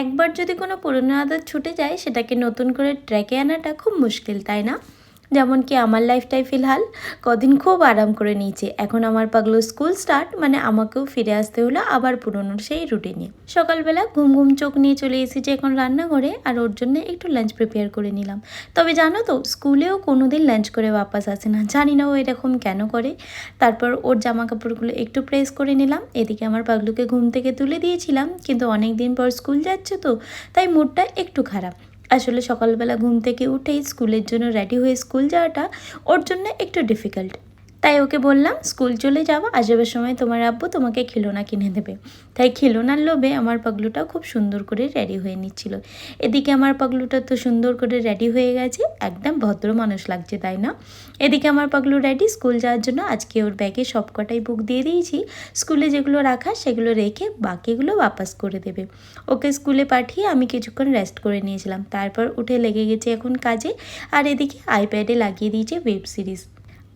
একবার যদি কোনো পুরনো আদত ছুটে যায় সেটাকে নতুন করে ট্র্যাকে আনাটা খুব মুশকিল, তাই না? যেমন কি আমার লাইফটাই ফিলহাল কদিন খুব আরাম করে নিয়েছে। এখন আমার পাগলু স্কুল স্টার্ট, মানে আমাকেও ফিরে আসতে হলো আবার পুরনো সেই রুটিনে। সকালবেলা ঘুম ঘুম চোখ নিয়ে চলে এসেছি এখন রান্নাঘরে, আর ওর জন্য একটু লাঞ্চ প্রিপেয়ার করে নিলাম। তবে জানো তো, স্কুলেও কোনো দিন লাঞ্চ করে বাপাস আসে না, জানি না ও এরকম কেন করে। তারপর ওর জামা কাপড়গুলো একটু প্রেস করে নিলাম। এদিকে আমার পাগলুকে ঘুম থেকে তুলে দিয়েছিলাম, কিন্তু অনেক দিন পর স্কুল যাচ্ছে তো, তাই মুডটা একটু খারাপ। আসলে সকালবেলা ঘুম থেকে উঠেই স্কুলের জন্য রেডি হয়ে স্কুল যাওয়াটা ওর জন্য একটু ডিফিকাল্ট। তাই ওকে বললাম, স্কুল চলে যাওয়া, আসবার সময় তোমার আব্বু তোমাকে খিলৌনা কিনে দেবে। তাই খিলৌনার লোভে আমার পাগলুটাও খুব সুন্দর করে রেডি হয়ে নিচ্ছিল। এদিকে আমার পাগলুটা তো সুন্দর করে রেডি হয়ে গেছে, একদম ভদ্র মানুষ লাগছে, তাই না? এদিকে আমার পাগলু রেডি স্কুল যাওয়ার জন্য। আজকে ওর ব্যাগে সব কটাই বুক দিয়ে দিয়েছি, স্কুলে যেগুলো রাখা সেগুলো রেখে বাকিগুলো বাপাস করে দেবে। ওকে স্কুলে পাঠিয়ে আমি কিছুক্ষণ রেস্ট করে নিয়েছিলাম, তারপর উঠে লেগে গেছে এখন কাজে। আর এদিকে আইপ্যাডে লাগিয়ে দিয়েছে ওয়েব সিরিজ।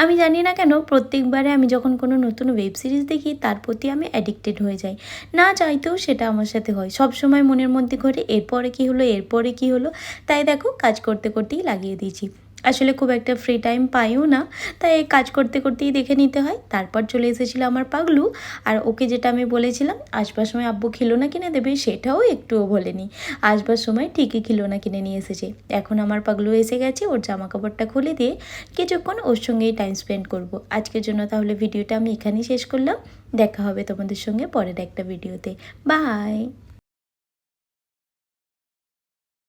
আমি জানি না কেন প্রত্যেকবারে আমি যখন কোনো নতুন ওয়েব সিরিজ দেখি তার প্রতি আমি অ্যাডিক্টেড হয়ে যাই। না চাইতেও সেটা আমার সাথে হয়, সব সময় মনের মধ্যে ঘরে এরপরে কী হলো, এরপরে কী হলো। তাই দেখো কাজ করতে করতেই লাগিয়ে দিয়েছি। আসলে খুব একটা ফ্রি টাইম পাইও না, তাই কাজ করতে করতেই দেখে নিতে হয়। তারপর চলে এসেছিলো আমার পাগলু, আর ওকে যেটা আমি বলেছিলাম আসবার সময় আব্বু খিলৌনা কিনে দেবে, সেটাও একটুও বলেনি। আসবার সময় ঠিকই খিলৌনা কিনে নিয়ে এসেছে। এখন আমার পাগলু এসে গেছে, ওর জামা কাপড়টা খুলে দিয়ে কিছুক্ষণ ওর সঙ্গেই টাইম স্পেন্ড করব। আজকের জন্য তাহলে ভিডিওটা আমি এখানেই শেষ করলাম। দেখা হবে তোমাদের সঙ্গে পরের একটা ভিডিওতে। বাই।